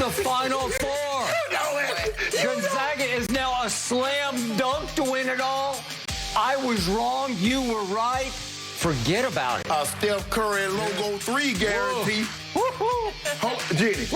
the Final Four. Gonzaga is now a slam dunk to win it all. I was wrong. You were right. Forget about it. Steph Curry logo 3 guarantee. Jenny,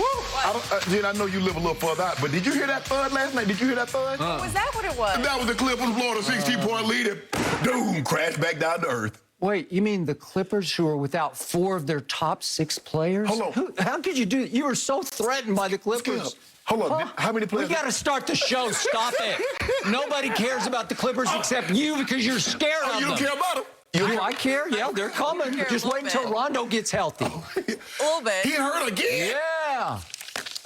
Jenny, I know you live a little further out, but did you hear that thud last night? Did you hear that thud? Was that what it was? That was the Clippers blowing a 16-point lead and boom, crashed back down to earth. Wait, you mean the Clippers who are without 4 of their top 6 players? Hold on. How could you do that? You were so threatened by the Clippers. Hold on. How many players? We got to start the show. Stop it. Nobody cares about the Clippers except you because you're scared of them. You don't care about them? Do I care? Yeah, they're coming. Just wait until Rondo gets healthy. A little bit. He hurt again. Yeah.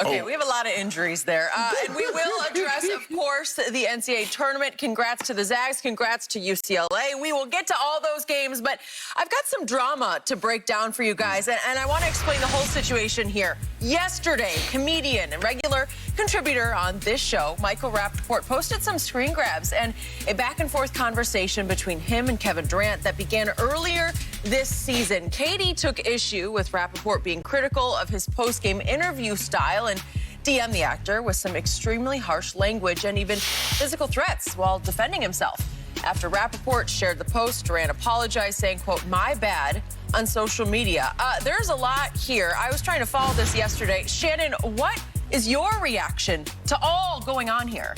Okay, we have a lot of injuries there. And we will address, of course, the NCAA tournament. Congrats to the Zags. Congrats to UCLA. We will get to all those games, but I've got some drama to break down for you guys, and I want to explain the whole situation here. Yesterday, comedian and regular contributor on this show, Michael Rapaport, posted some screen grabs and a back-and-forth conversation between him and Kevin Durant that began earlier this season. KD took issue with Rapaport being critical of his post-game interview style and DM'd the actor with some extremely harsh language and even physical threats while defending himself. After Rapaport shared the post, Durant apologized, saying, quote, "My bad," on social media. There's a lot here. I was trying to follow this yesterday. Shannon, what is your reaction to all going on here?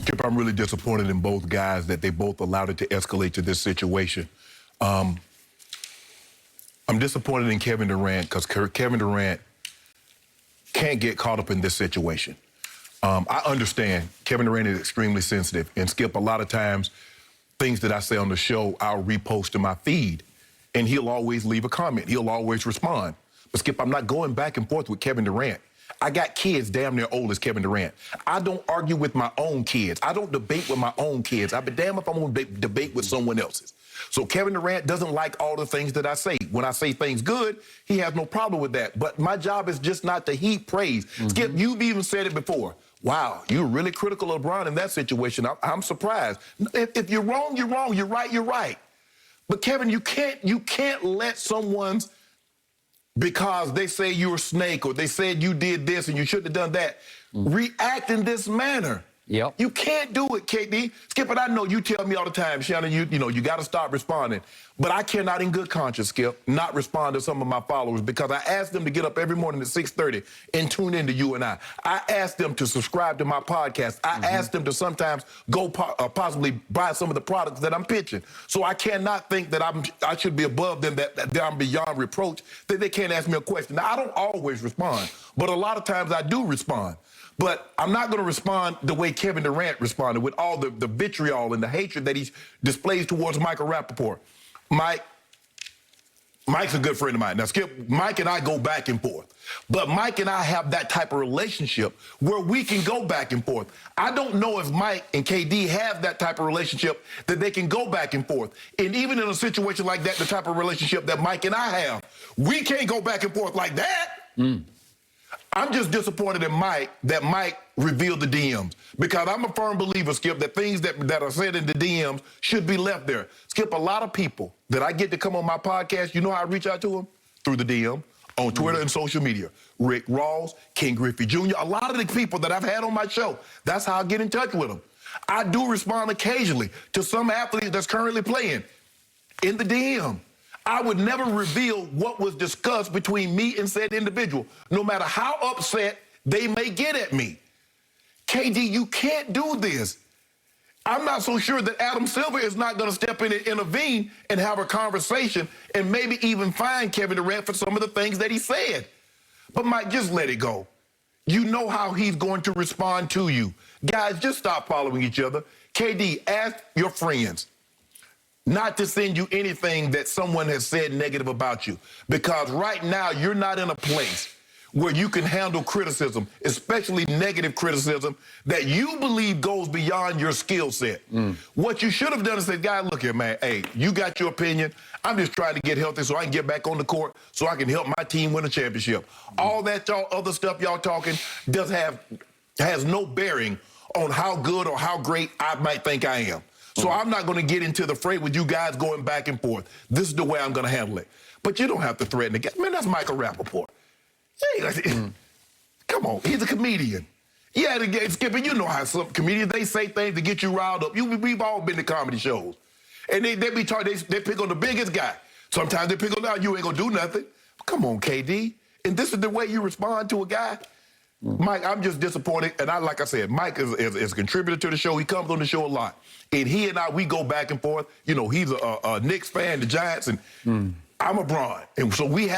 Kip, I'm really disappointed in both guys that they both allowed it to escalate to this situation. I'm disappointed in Kevin Durant because Kevin Durant can't get caught up in this situation. I understand Kevin Durant is extremely sensitive. And Skip, a lot of times, things that I say on the show, I'll repost to my feed. And he'll always leave a comment. He'll always respond. But Skip, I'm not going back and forth with Kevin Durant. I got kids damn near old as Kevin Durant. I don't argue with my own kids. I don't debate with my own kids. I'd be damned if I'm going to debate with someone else's. So Kevin Durant doesn't like all the things that I say. When I say things good, he has no problem with that. But my job is just not to heap praise. Skip, you've even said it before. Wow, you're really critical of LeBron in that situation. I'm surprised. If you're wrong, you're wrong. You're right, you're right. But Kevin, you can't let someone's, because they say you're a snake or they said you did this and you shouldn't have done that, react in this manner. Yep. You can't do it, KD. Skip, and I know you tell me all the time, Shannon, you know, you got to stop responding. But I cannot in good conscience, Skip, not respond to some of my followers because I asked them to get up every morning at 6:30 and tune into you and I. I asked them to subscribe to my podcast. I asked them to sometimes go possibly buy some of the products that I'm pitching. So I cannot think that I should be above them, that I'm beyond reproach, that they can't ask me a question. Now, I don't always respond, but a lot of times I do respond. But I'm not going to respond the way Kevin Durant responded with all the vitriol and the hatred that he displays towards Michael Rapaport. Mike's a good friend of mine. Now, Skip, Mike and I go back and forth. But Mike and I have that type of relationship where we can go back and forth. I don't know if Mike and KD have that type of relationship that they can go back and forth. And even in a situation like that, the type of relationship that Mike and I have, we can't go back and forth like that. I'm just disappointed in Mike that Mike revealed the DMs because I'm a firm believer, Skip, that things that are said in the DMs should be left there. Skip, a lot of people that I get to come on my podcast, you know how I reach out to them? Through the DM, on Twitter and social media. Rick Ross, Ken Griffey Jr., a lot of the people that I've had on my show, that's how I get in touch with them. I do respond occasionally to some athlete that's currently playing in the DM. I would never reveal what was discussed between me and said individual, no matter how upset they may get at me. KD, you can't do this. I'm not so sure that Adam Silver is not going to step in and intervene and have a conversation and maybe even fine Kevin Durant for some of the things that he said. But Mike, just let it go. You know how he's going to respond to you. Guys, just stop following each other. KD, ask your friends not to send you anything that someone has said negative about you. Because right now, you're not in a place where you can handle criticism, especially negative criticism, that you believe goes beyond your skill set. What you should have done is say, guy, look here, man, hey, you got your opinion. I'm just trying to get healthy so I can get back on the court so I can help my team win a championship. All that other stuff y'all talking has no bearing on how good or how great I might think I am. So I'm not going to get into the fray with you guys going back and forth. This is the way I'm going to handle it. But you don't have to threaten again. Man, that's Michael Rapaport. Come on, he's a comedian. Yeah, Skipper, you know how some comedians, they say things to get you riled up. We've all been to comedy shows. And they pick on the biggest guy. Sometimes they pick on, you ain't gonna do nothing. Come on, KD. And this is the way you respond to a guy? Mike, I'm just disappointed. And like I said, Mike is a contributor to the show. He comes on the show a lot. And he and I, we go back and forth. You know, he's a Knicks fan, the Giants, and I'm a Bron. And so we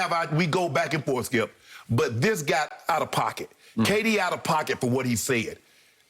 go back and forth, Skip. But this got out of pocket. KD out of pocket for what he said.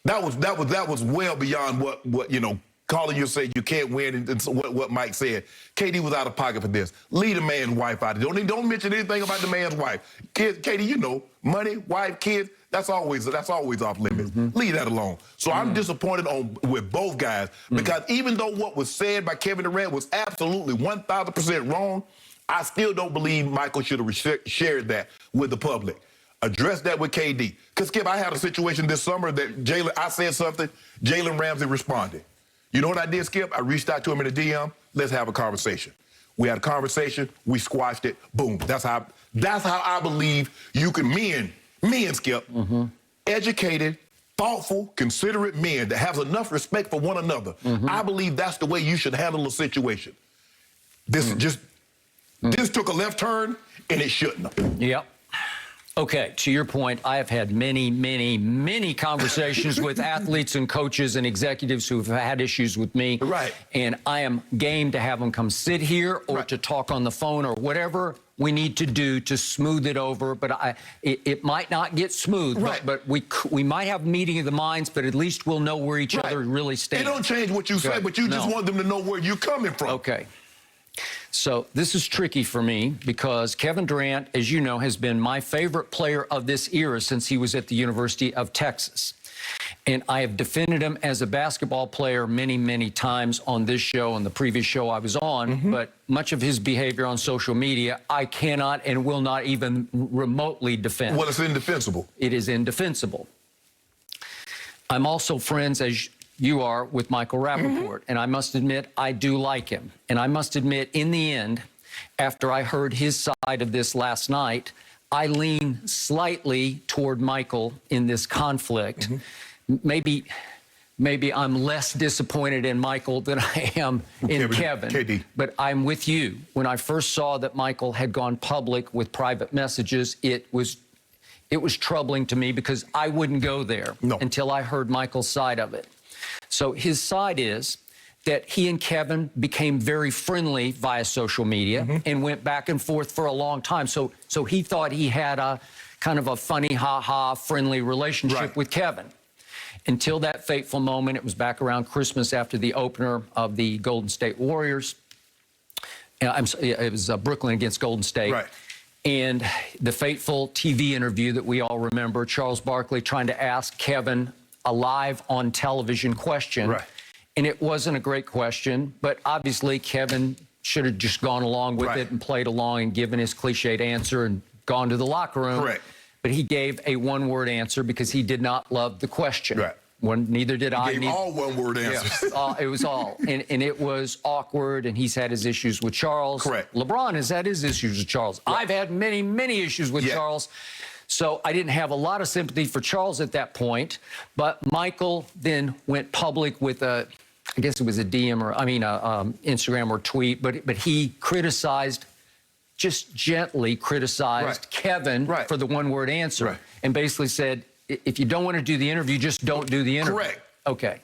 That was well beyond what you know, calling you say you can't win and what Mike said. KD was out of pocket for this. Leave the man's wife out of it. Don't mention anything about the man's wife. Kids, KD, you know, money, wife, kids, that's always off limits. Leave that alone. So I'm disappointed with both guys because even though what was said by Kevin Durant was absolutely 1,000% wrong, I still don't believe Michael should have shared that with the public. Address that with KD. Because, Skip, I had a situation this summer that I said something, Jalen Ramsey responded. You know what I did, Skip? I reached out to him in a DM. Let's have a conversation. We had a conversation. We squashed it. Boom. That's how I believe you can, men, Skip, educated, thoughtful, considerate men that have enough respect for one another. I believe that's the way you should handle a situation. This took a left turn, and it shouldn't have. Yep. Okay, to your point, I have had many, many, many conversations with athletes and coaches and executives who have had issues with me. Right. And I am game to have them come sit here or to talk on the phone or whatever we need to do to smooth it over. But it might not get smooth, but we might have a meeting of the minds, but at least we'll know where each other really stands. It don't change what you say, but you just want them to know where you're coming from. Okay. So this is tricky for me because Kevin Durant, as you know, has been my favorite player of this era since he was at the University of Texas. And I have defended him as a basketball player many, many times on this show and the previous show I was on. But much of his behavior on social media, I cannot and will not even remotely defend. Well, it's indefensible. It is indefensible. I'm also friends, as you are, with Michael Rapaport. And I must admit, I do like him. And I must admit, in the end, after I heard his side of this last night, I lean slightly toward Michael in this conflict. Maybe I'm less disappointed in Michael than I am in Kevin. KD. But I'm with you. When I first saw that Michael had gone public with private messages, it was troubling to me because I wouldn't go there until I heard Michael's side of it. So his side is that he and Kevin became very friendly via social media and went back and forth for a long time. So he thought he had a kind of a funny, ha-ha, friendly relationship with Kevin. Until that fateful moment, it was back around Christmas after the opener of the Golden State Warriors. It was Brooklyn against Golden State. Right. And the fateful TV interview that we all remember, Charles Barkley trying to ask Kevin a live on television question. Right. And it wasn't a great question, but obviously Kevin should have just gone along with it and played along and given his cliched answer and gone to the locker room. Correct. But he gave a one-word answer because he did not love the question. Right. Neither did I. He gave all one-word answers. Yeah, it was all. And it was awkward, and he's had his issues with Charles. Correct. LeBron has had his issues with Charles. I've had many, many issues with Charles. So I didn't have a lot of sympathy for Charles at that point. But Michael then went public with I guess it was a DM or, Instagram or tweet. But he criticized, just gently criticized Kevin for the one-word answer. And basically said, if you don't want to do the interview, just don't do the interview. Correct. Okay.